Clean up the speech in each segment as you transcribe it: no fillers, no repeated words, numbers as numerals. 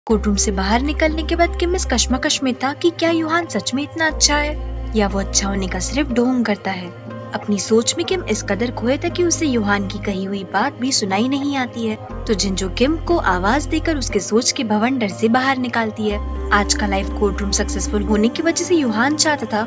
Courtroom से बाहर निकलने के बाद किम इस कश्मकश में था कि क्या यूहान सच में इतना अच्छा है या वो अच्छा होने का सिर्फ ढोंग करता है। अपनी सोच में किम इस कदर खोया था कि उसे यूहान की कही हुई बात भी सुनाई नहीं आती है, तो जिंजू किम को आवाज देकर उसके सोच के भवंडर से बाहर निकालती है। आज का लाइव कोर्टरूम सक्सेसफुल होने की वजह से यूहान चाहता था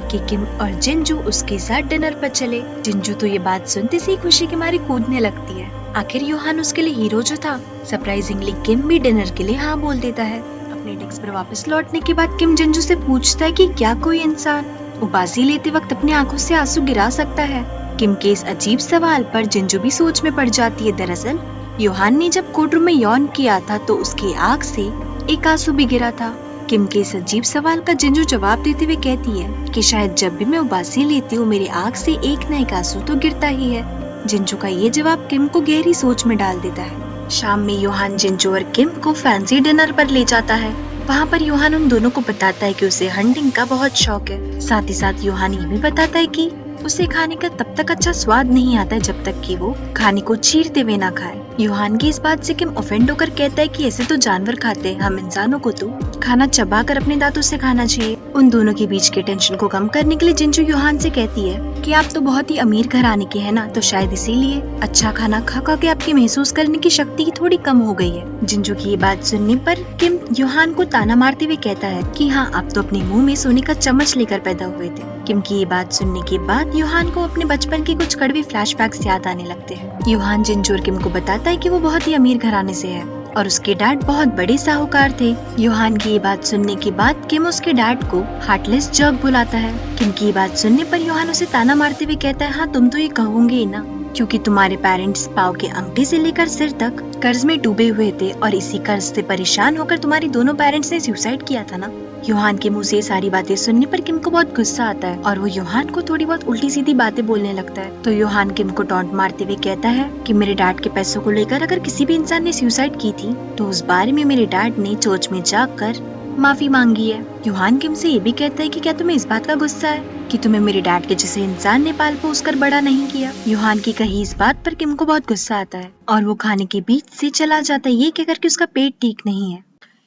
कि किम और जिंजू उसके साथ डिनर पर चले। जिंजू तो ये बात सुनते से खुशी के मारे कूदने लगती है। आखिर यूहान उसके लिए हीरो जो था। सरप्राइजिंगली किम भी डिनर के लिए हाँ बोल देता है। अपने डेस्क पर वापस लौटने के बाद किम जिंजू से पूछता है कि क्या कोई इंसान उबासी लेते वक्त अपनी आंखों से आंसू गिरा सकता है। किम के इस अजीब सवाल पर जिंजू भी सोच में पड़ जाती है। दरअसल यूहान ने जब कोर्टरूम में यौन किया था तो उसकी आंख से एक आंसू भी गिरा था। किम के इस अजीब सवाल का जिंजू जवाब देते हुए कहती है कि शायद जब भी मैं उबासी लेती हूँ मेरी आंख से एक न एक आंसू तो गिरता ही है। जिंजू का ये जवाब किम को गहरी सोच में डाल देता है। शाम में यूहान जिंजू और किम को फैंसी डिनर पर ले जाता है। वहाँ पर यूहान उन दोनों को बताता है कि उसे हंटिंग का बहुत शौक है। साथ ही साथ यूहान ये भी बताता है कि उसे खाने का तब तक अच्छा स्वाद नहीं आता है जब तक कि वो खाने को चीरते हुए ना खाए। यूहान की इस बात से किम ऑफेंड होकर कहता है कि ऐसे तो जानवर खाते हैं, हम इंसानों को तो खाना चबा कर अपने दांतों से खाना चाहिए। उन दोनों के बीच के टेंशन को कम करने के लिए जिंजू यूहान से कहती है कि आप तो बहुत ही अमीर घराने के हैं ना, तो शायद इसीलिए अच्छा खाना खा खा के आपकी महसूस करने की शक्ति थोड़ी कम हो गई है। जिंजू की ये बात सुनने पर किम यूहान को ताना मारते हुए कहता है कि हाँ, आप तो अपने मुंह में सोने का चम्मच लेकर पैदा हुए थे। किम की ये बात सुनने के बाद यूहान को अपने बचपन के कुछ कड़वे फ्लैशबैक्स याद आने लगते हैं। यूहान जिंजू और किम को बताता है कि वो बहुत ही अमीर घराने से है और उसके डैड बहुत बड़े साहूकार थे। यूहान की ये बात सुनने के बाद किम उसके डैड को हार्टलेस जर्क बुलाता है। किम की ये बात सुनने पर यूहान उसे ताना मारते हुए कहता है, हाँ तुम तो ये कहोगे ही ना, क्योंकि तुम्हारे पेरेंट्स पाँव के अंगूठे से लेकर सिर तक कर्ज में डूबे हुए थे और इसी कर्ज से परेशान होकर तुम्हारे दोनों पेरेंट्स ने सुसाइड किया था ना। यूहान के मुंह से सारी बातें सुनने पर किम को बहुत गुस्सा आता है और वो यूहान को थोड़ी बहुत उल्टी सीधी बातें बोलने लगता है। तो यूहान किम को टॉन्ट मारते हुए कहता है कि मेरे डैड के पैसों को लेकर अगर किसी भी इंसान ने सुसाइड की थी तो उस बारे में मेरे डैड ने चर्च में जाकर माफी मांगी है। यूहान किम से ये भी कहता है कि क्या तुम्हें इस बात का गुस्सा है कि तुम्हें मेरे डैड के जैसे इंसान ने पाल पोस कर बड़ा नहीं किया। यूहान की कही इस बात पर किम को बहुत गुस्सा आता है और वो खाने के बीच से चला जाता है, ये कहकर कि उसका पेट ठीक नहीं है।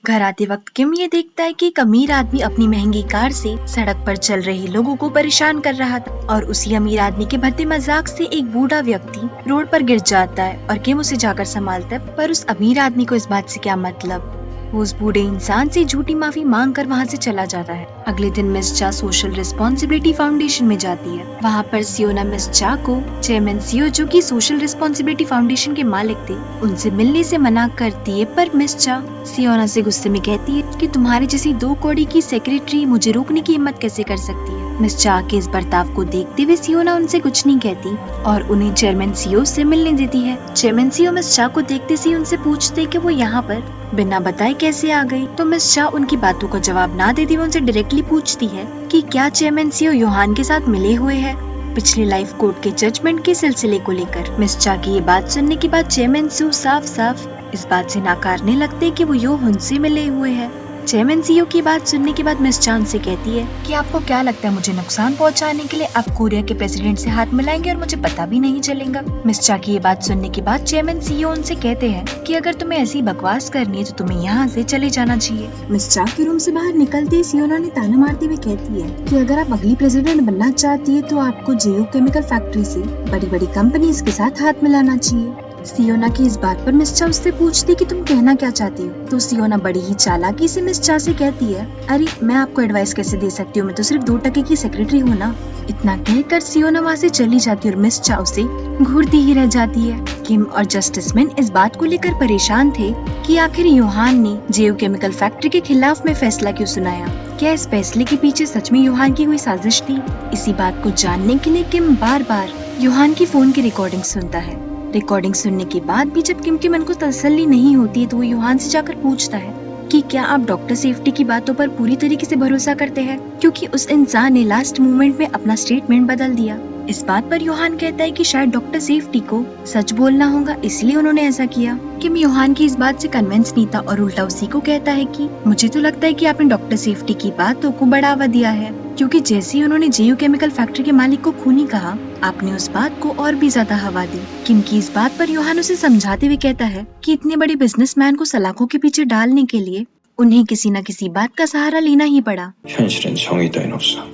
घर आते वक्त किम ये देखता है कि एक अमीर आदमी अपनी महंगी कार से सड़क पर चल रहे लोगों को परेशान कर रहा था और उसी अमीर आदमी के भद्दे मजाक से एक बूढ़ा व्यक्ति रोड पर गिर जाता है और किम उसे जाकर संभालता है। पर उस अमीर आदमी को इस बात से क्या मतलब, वो उस बूढ़े इंसान से झूठी माफी मांग कर वहाँ से चला जाता है। अगले दिन मिस चा सोशल रिस्पॉन्सिबिलिटी फाउंडेशन में जाती है। वहाँ पर सियोना मिस चा को चेयरमैन सियो, जो कि सोशल रिस्पॉन्सिबिलिटी फाउंडेशन के मालिक थे, उनसे मिलने से मना करती है। पर मिस चा सियोना से गुस्से में कहती है कि तुम्हारी जैसी 2 कौड़ी की सेक्रेटरी मुझे रोकने की हिम्मत कैसे कर सकती है। मिस चा के इस बर्ताव को देखते हुए सियोना उनसे कुछ नहीं कहती और उन्हें चेयरमैन सियो से मिलने देती है। चेयरमैन सियो मिस चा को देखते ही उनसे पूछते कि वो यहाँ पर बिना बताए कैसे आ गई। तो मिस चा उनकी बातों का जवाब ना देती हुए उनसे डायरेक्टली पूछती है कि क्या चेयरमैन सियो यूहान के साथ मिले हुए हैं पिछले लाइफ कोर्ट के जजमेंट के सिलसिले को लेकर। मिस चा की ये बात सुनने के बाद चेयरमैन सियो साफ साफ इस बात से नकारने लगते कि वो यूहान से मिले हुए हैं। चेयरमैन सीईओ की बात सुनने के बाद मिस चान से कहती है कि आपको क्या लगता है मुझे नुकसान पहुंचाने के लिए आप कोरिया के प्रेसिडेंट से हाथ मिलाएंगे और मुझे पता भी नहीं चलेगा। मिस चा की ये बात सुनने के बाद चेयरमैन सीईओ उनसे कहते हैं कि अगर तुम्हें ऐसी बकवास करनी है तो तुम्हें यहाँ से चले जाना चाहिए। मिस चा के रूम से बाहर निकलते ही सियोना ने ताना मारते हुए कहती है कि अगर आप अगली प्रेसिडेंट बनना चाहती है तो आपको जेओ केमिकल फैक्ट्री से बड़ी बड़ी कंपनीज के साथ हाथ मिलाना चाहिए। सियोना की इस बात पर मिस चा उससे पूछती कि तुम कहना क्या चाहती हो। तो सियोना बड़ी ही चालाकी से मिस चा से कहती है, अरे मैं आपको एडवाइस कैसे दे सकती हूँ, मैं तो सिर्फ 2% की सेक्रेटरी हूँ ना। इतना कहकर सियोना वहाँ से चली जाती है और मिस चा उसे घूरती ही रह जाती है। किम और जस्टिसमैन इस बात को लेकर परेशान थे कि आखिर यूहान ने जेओ केमिकल फैक्ट्री के खिलाफ में फैसला क्यों सुनाया। क्या इस फैसले के पीछे सच में यूहान की कोई साजिश थी? इसी बात को जानने के लिए किम बार बार यूहान की फोन की रिकॉर्डिंग सुनता है। रिकॉर्डिंग सुनने के बाद भी जब किम के मन को तसल्ली नहीं होती है तो वो यूहान से जाकर पूछता है कि क्या आप डॉक्टर सेफ्टी की बातों पर पूरी तरीके से भरोसा करते हैं, क्योंकि उस इंसान ने लास्ट मोमेंट में अपना स्टेटमेंट बदल दिया। इस बात पर यूहान कहता है कि शायद डॉक्टर सेफ्टी को सच बोलना होगा, इसलिए उन्होंने ऐसा किया। किम यूहान की इस बात से कन्विंस नहीं था और उल्टा उसी को कहता है कि मुझे तो लगता है कि आपने डॉक्टर सेफ्टी की बातों को बढ़ावा दिया है। क्योंकि जैसे ही उन्होंने जेयू केमिकल फैक्ट्री के मालिक को खूनी कहा, आपने उस बात को और भी ज्यादा हवा दी। किम की इस बात पर योहान उसे समझाते हुए कहता है कि इतने बड़े बिजनेसमैन को सलाखों के पीछे डालने के लिए उन्हें किसी न किसी बात का सहारा लेना ही पड़ा। 현실엔 정의 따윈 없어.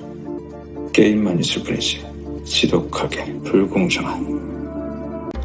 게임만 있을 뿐이지. 지독하게 불공정한.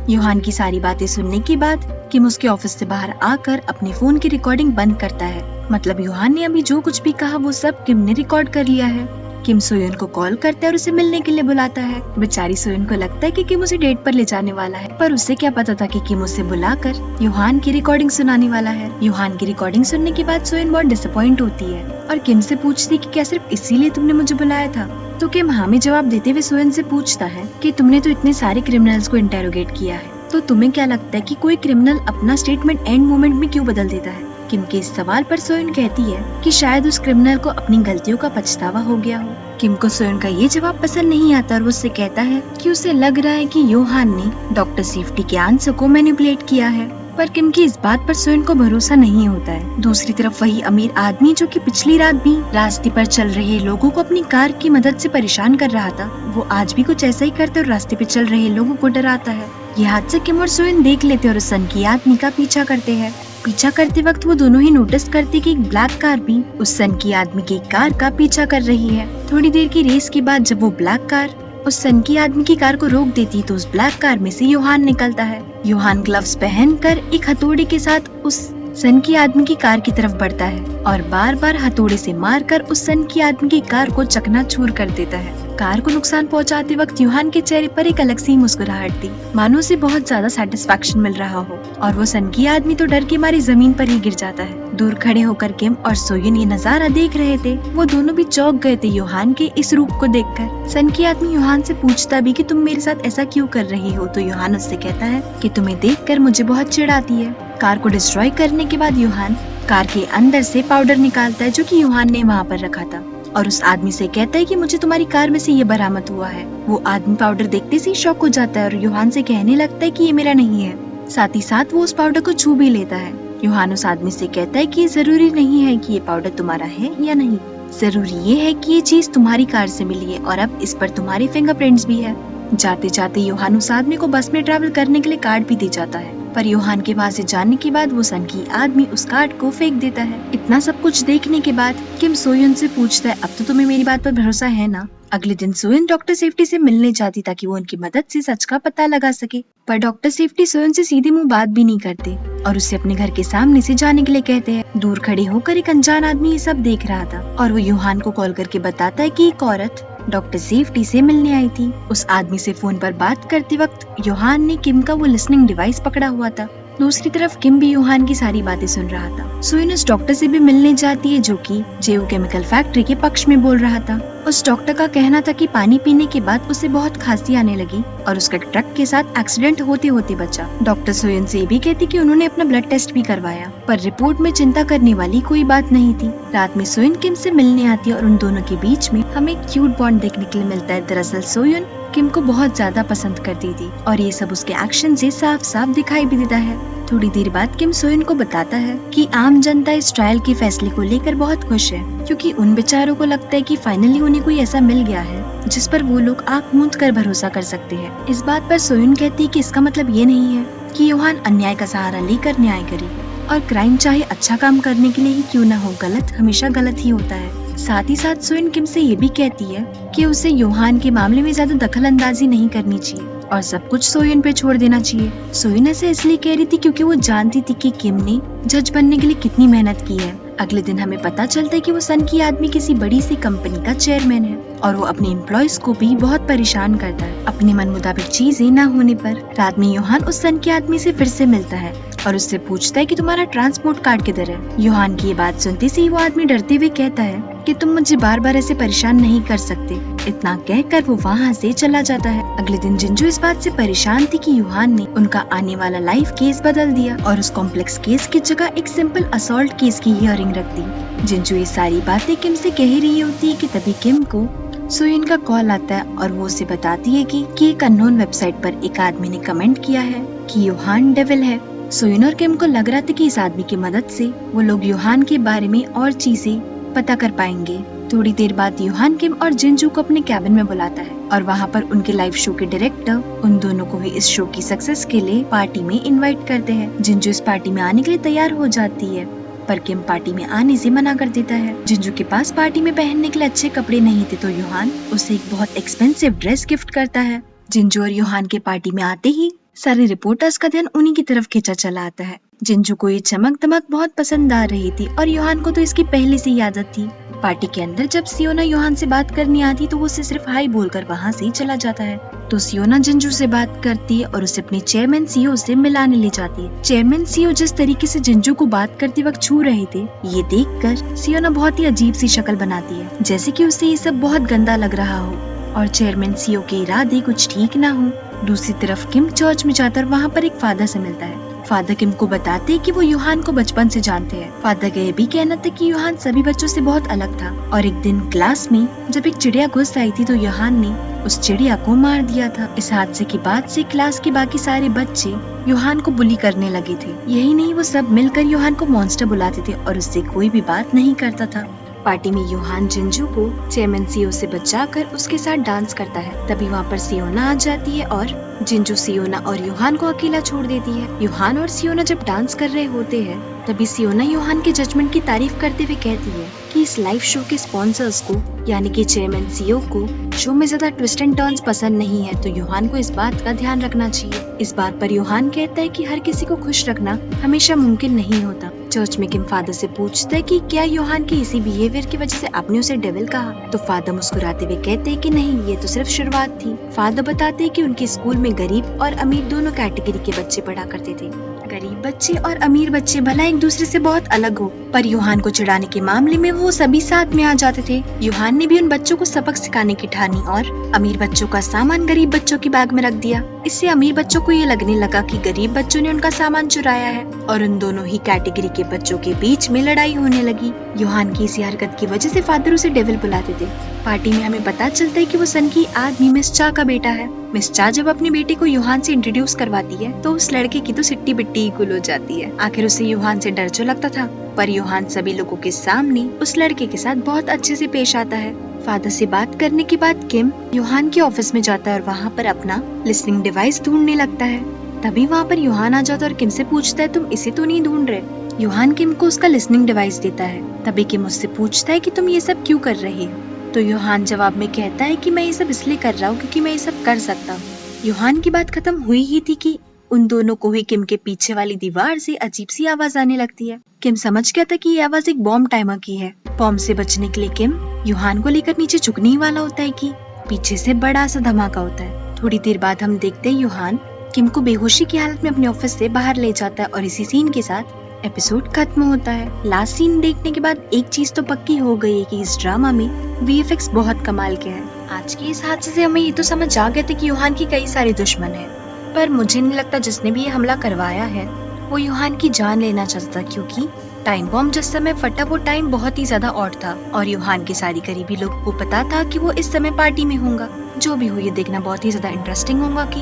योहान की सारी बातें सुनने के बाद किम उसके ऑफिस से बाहर आकर अपने फोन की रिकॉर्डिंग बंद करता है। मतलब योहान ने अभी जो कुछ भी कहा वो सब किम ने रिकॉर्ड कर लिया है। किम सोयन को कॉल करता है और उसे मिलने के लिए बुलाता है। बेचारी सोयन को लगता है कि किम उसे डेट पर ले जाने वाला है, पर उसे क्या पता था कि किम उसे बुलाकर योहान की रिकॉर्डिंग सुनाने वाला है। योहान की रिकॉर्डिंग सुनने के बाद सोयन बहुत डिसअपॉइंट होती है और किम से पूछती कि क्या सिर्फ इसीलिए तुमने मुझे बुलाया था? तो किम हाँ में जवाब देते हुए सोयन से पूछता है कि तुमने तो इतने सारे क्रिमिनल्स को इंटेरोगेट किया है, तो तुम्हें क्या लगता है कि कोई क्रिमिनल अपना स्टेटमेंट एंड मोमेंट में क्यों बदल देता है? किम के इस सवाल पर सोयन कहती है कि शायद उस क्रिमिनल को अपनी गलतियों का पछतावा हो गया हो। किम को सोयन का ये जवाब पसंद नहीं आता और वो उससे कहता है कि उसे लग रहा है कि योहान ने डॉक्टर सेफ्टी के आंसर को मैनिपुलेट किया है। पर किम की इस बात पर सोयन को भरोसा नहीं होता है। दूसरी तरफ वही अमीर आदमी जो कि पिछली रात भी रास्ते पर चल रहे लोगों को अपनी कार की मदद से परेशान कर रहा था, वो आज भी कुछ ऐसा ही करता और रास्ते पे चल रहे लोगों को डराता है। ये हादसा किम और सोयन देख लेते और उस सनकी आदमी का पीछा करते हैं। पीछा करते वक्त वो दोनों ही नोटिस करते कि एक ब्लैक कार भी उस सनकी आदमी की कार का पीछा कर रही है। थोड़ी देर की रेस के बाद जब वो ब्लैक कार उस सनकी आदमी की कार को रोक देती तो उस ब्लैक कार में से योहान निकलता है। योहान ग्लव्स पहनकर एक हथौड़े के साथ उस सनकी आदमी की कार की तरफ बढ़ता है और बार बार हथौड़े से मारकर उस सनकी आदमी की कार को चकनाचूर कर देता है। कार को नुकसान पहुंचाते वक्त योहान के चेहरे पर एक अलग सी मुस्कुराहट थी, मानो उसे बहुत ज्यादा सेटिस्फेक्शन मिल रहा हो, और वो सनकी आदमी तो डर के मारे जमीन पर ही गिर जाता है। दूर खड़े होकर किम और सोयन ये नजारा देख रहे थे। वो दोनों भी चौंक गए थे योहान के इस रूप को देखकर। सनकी आदमी योहान से पूछता भी कि तुम मेरे साथ ऐसा क्यों कर रही हो, तो योहान उससे कहता है कि तुम्हें देखकर मुझे बहुत चिढ़ आती है। कार को डिस्ट्रॉय करने के बाद योहान कार के अंदर से पाउडर निकालता है जो कि योहान ने वहाँ पर रखा था, और उस आदमी से कहता है कि मुझे तुम्हारी कार में से ये बरामद हुआ है। वो आदमी पाउडर देखते से शॉक हो जाता है और योहान से कहने लगता है कि ये मेरा नहीं है। साथ ही साथ वो उस पाउडर को छू भी लेता है। योहान उस आदमी से कहता है कि ये जरूरी नहीं है कि ये पाउडर तुम्हारा है या नहीं, जरूरी ये है कि ये चीज तुम्हारी कार से मिली है और अब इस पर तुम्हारे फिंगरप्रिंट्स भी है। जाते जाते योहान उस आदमी को बस में ट्रैवल करने के लिए कार्ड भी दे जाता है, पर योहान के वहाँ से जाने के बाद वो सनकी आदमी उस कार्ड को फेंक देता है। इतना सब कुछ देखने के बाद किम सोयन से पूछता है अब तो तुम्हें मेरी बात पर भरोसा है ना? अगले दिन सोयन डॉक्टर सेफ्टी से मिलने जाती ताकि वो उनकी मदद से सच का पता लगा सके, पर डॉक्टर सेफ्टी सोयन से सीधे मुंह बात भी नहीं करते और उसे अपने घर के सामने से जाने के लिए कहते हैं। दूर खड़े होकर एक अनजान आदमी ये सब देख रहा था और वो योहान को कॉल करके बताता है कि एक औरत डॉक्टर सेफ्टी से मिलने आई थी। उस आदमी से फोन पर बात करते वक्त योहान ने किम का वो लिसनिंग डिवाइस पकड़ा हुआ था। दूसरी तरफ किम भी योहान की सारी बातें सुन रहा था। सोयन उस डॉक्टर से भी मिलने जाती है जो कि जेयू केमिकल फैक्ट्री के पक्ष में बोल रहा था। उस डॉक्टर का कहना था कि पानी पीने के बाद उसे बहुत खांसी आने लगी और उसका ट्रक के साथ एक्सीडेंट होते होते बचा। डॉक्टर सोयन से भी कहती कि उन्होंने अपना ब्लड टेस्ट भी करवाया, पर रिपोर्ट में चिंता करने वाली कोई बात नहीं थी। रात में सोयन किम से मिलने आती है और उन दोनों के बीच में हमें एक क्यूट बॉन्ड देखने के लिए मिलता है। दरअसल सोयन किम को बहुत ज्यादा पसंद करती थी और ये सब उसके एक्शन से साफ साफ दिखाई भी देता है। थोड़ी देर बाद किम सोयन को बताता है कि आम जनता इस ट्रायल के फैसले को लेकर बहुत खुश है, क्योंकि उन बेचारों को लगता है कि फाइनली उन्हें कोई ऐसा मिल गया है जिस पर वो लोग आंख मूंद कर भरोसा कर सकते हैं। इस बात पर सोयन कहती है कि इसका मतलब ये नहीं है कि योहान अन्याय का सहारा लेकर न्याय करे, और क्राइम चाहे अच्छा काम करने के लिए ही क्यों न हो, गलत हमेशा गलत ही होता है। साथ ही साथ सोयन किम से ये भी कहती है कि उसे योहान के मामले में ज्यादा दखल अंदाजी नहीं करनी चाहिए और सब कुछ सोयन पे छोड़ देना चाहिए। सोयन ऐसे इसलिए कह रही थी क्योंकि वो जानती थी कि किम ने जज बनने के लिए कितनी मेहनत की है। अगले दिन हमें पता चलता है कि वो सनकी आदमी किसी बड़ी सी कंपनी का चेयरमैन है और वो अपने एम्प्लॉयज को भी बहुत परेशान करता है अपने मन मुताबिक चीजें न होने पर। रात में योहान उस सनकी आदमी से फिर से मिलता है और उससे पूछता है कि तुम्हारा ट्रांसपोर्ट कार्ड किधर है। योहान की ये बात सुनते से वो आदमी डरते हुए कहता है कि तुम मुझे बार बार ऐसे परेशान नहीं कर सकते। इतना कहकर वो वहाँ से चला जाता है। अगले दिन जिंजू इस बात से परेशान थी कि योहान ने उनका आने वाला लाइव केस बदल दिया और उस कॉम्प्लेक्स केस की जगह एक सिंपल असॉल्ट केस की हियरिंग रख दी। जिंजू ये सारी बातें किम से कह ही रही होती है कि तभी किम को सोयन का कॉल आता है और वो उसे बताती है कि एक अननोन वेबसाइट पर एक आदमी ने कमेंट किया है कि योहान डेविल है। सोयन और किम को लग रहा था कि इस आदमी की मदद से वो लोग योहान के बारे में और चीजें पता कर पाएंगे। थोड़ी देर बाद यूहान किम और जिंजू को अपने कैबिन में बुलाता है और वहाँ पर उनके लाइव शो के डायरेक्टर उन दोनों को भी इस शो की सक्सेस के लिए पार्टी में इनवाइट करते हैं। जिंजू इस पार्टी में आने के लिए तैयार हो जाती है, पर किम पार्टी में आने से मना कर देता है। जिंजू के पास पार्टी में पहनने के लिए अच्छे कपड़े नहीं थे, तो यूहान उसे एक बहुत एक्सपेंसिव ड्रेस गिफ्ट करता है। जिंजू और यूहान के पार्टी में आते ही सारे रिपोर्टर्स का ध्यान उन्हीं की तरफ खींचा चला आता है। जिंजू को ये चमक दमक बहुत पसंद आ रही थी और यूहान को तो इसकी पहले से ही आदत थी। पार्टी के अंदर जब सियोना यूहान से बात करनी आती तो वो उसे सिर्फ हाई बोलकर वहाँ से ही चला जाता है। तो सियोना जिंजू से बात करती है और उसे अपने चेयरमैन सीईओ से मिलाने ले जाती है। चेयरमैन सीईओ जिस तरीके से जिंजू को बात करते वक्त छू रहे थे, ये देखकर सियोना बहुत ही अजीब सी शक्ल बनाती है, जैसे कि उसे ये सब बहुत गंदा लग रहा हो और चेयरमैन सीईओ के इरादे कुछ ठीक ना हो। दूसरी तरफ किम चर्च में जाकर वहाँ पर एक फादर से मिलता है। फादर किम को बताते हैं कि वो यूहान को बचपन से जानते हैं। फादर का ये भी कहना था कि यूहान सभी बच्चों से बहुत अलग था और एक दिन क्लास में जब एक चिड़िया घुस आई थी तो यूहान ने उस चिड़िया को मार दिया था। इस हादसे के बाद से क्लास के बाकी सारे बच्चे यूहान को बुली करने लगे थे। यही नहीं, वो सब मिलकर यूहान को मॉन्स्टर बुलाते थे और उससे कोई भी बात नहीं करता था। पार्टी में यूहान जिंजू को चेयरमैन सीईओ से बचाकर उसके साथ डांस करता है। तभी वहाँ पर सियोना आ जाती है और जिंजू सियोना और यूहान को अकेला छोड़ देती है। यूहान और सियोना जब डांस कर रहे होते हैं तभी सियोना यूहान के जजमेंट की तारीफ करते हुए कहती है कि इस लाइव शो के स्पॉन्सर्स को यानी कि चेयरमैन सीईओ को शो में ज्यादा ट्विस्ट एंड टर्न्स पसंद नहीं है, तो यूहान को इस बात का ध्यान रखना चाहिए। इस बात पर यूहान कहता है कि हर किसी को खुश रखना हमेशा मुमकिन नहीं होता। चर्च में किम फादर से पूछता है कि क्या यूहान के इसी बिहेवियर की वजह से आपने उसे डेविल कहा, तो फादर मुस्कुराते हुए कहते हैं कि नहीं, ये तो सिर्फ शुरुआत थी। फादर बताते हैं कि उनके स्कूल में गरीब और अमीर दोनों कैटेगरी के बच्चे पढ़ा करते थे। गरीब बच्चे और अमीर बच्चे भला एक दूसरे से बहुत अलग हो, पर यूहान को चिढ़ाने के मामले में वो सभी साथ में आ जाते थे। यूहान ने भी उन बच्चों को सबक सिखाने की ठानी और अमीर बच्चों का सामान गरीब बच्चों की बैग में रख दिया। इससे अमीर बच्चों को ये लगने लगा कि गरीब बच्चों ने उनका सामान चुराया है और उन दोनों ही कैटेगरी के बच्चों के बीच में लड़ाई होने लगी। यूहान की इसी हरकत की वजह से फादर उसे डेविल बुलाते थे। पार्टी में हमें पता चलता है कि वो सन की आदमी मिस चा का बेटा है। मिस चा जब अपने बेटे को यूहान से इंट्रोड्यूस करवाती है तो उस लड़के की तो सिट्टी बिट्टी ही गुल हो जाती है। आखिर उसे यूहान से डर जो लगता था, पर यूहान सभी लोगों के सामने उस लड़के के साथ बहुत अच्छे से पेश आता है। फादर से बात करने के बाद किम यूहान के ऑफिस में जाता है और वहाँ पर अपना लिसनिंग डिवाइस ढूंढने लगता है। तभी वहाँ पर यूहान आ जाता है और किम से पूछता है, तुम इसे तो नहीं ढूंढ रहे? यूहान किम को उसका लिसनिंग डिवाइस देता है। तभी किम उससे पूछता है कि तुम ये सब क्यों कर रही हो, तो यूहान जवाब में कहता है कि मैं ये सब इसलिए कर रहा हूँ क्योंकि मैं ये सब कर सकता हूँ। यूहान की बात खत्म हुई ही थी कि उन दोनों को ही किम के पीछे वाली दीवार से अजीब सी आवाज आने लगती है। किम समझ गया था कि ये आवाज एक बॉम्ब टाइमर की है। बॉम्ब से बचने के लिए किम यूहान को लेकर नीचे झुकने ही वाला होता है कि पीछे से बड़ा सा धमाका होता है। थोड़ी देर बाद हम देखते हैं यूहान किम को बेहोशी की हालत में अपने ऑफिस से बाहर ले जाता है और इसी सीन के साथ एपिसोड खत्म होता है। लास्ट सीन देखने के बाद एक चीज तो पक्की हो गई है कि इस ड्रामा में VFX बहुत कमाल के हैं। आज के इस हादसे से हमें ये तो समझ आ गए थे कि यूहान की कई सारे दुश्मन हैं, पर मुझे नहीं लगता जिसने भी ये हमला करवाया है वो यूहान की जान लेना चाहता, क्योंकि टाइम बॉम्ब जिस समय फटा वो टाइम बहुत ही ज्यादा ऑड था और यूहान के सारी करीबी लोगों को पता था कि वो इस समय पार्टी में होगा। जो भी हो, ये देखना बहुत ही ज्यादा इंटरेस्टिंग होगा कि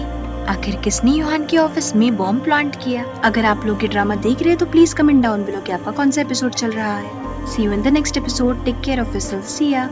आखिर किसने यूहान के ऑफिस में बॉम्ब प्लांट किया। अगर आप लोग ये ड्रामा देख रहे हैं तो प्लीज कमेंट डाउन बिलो कि आपका कौन सा एपिसोड चल रहा है। See you in the next episode. Take care of yourself. See या।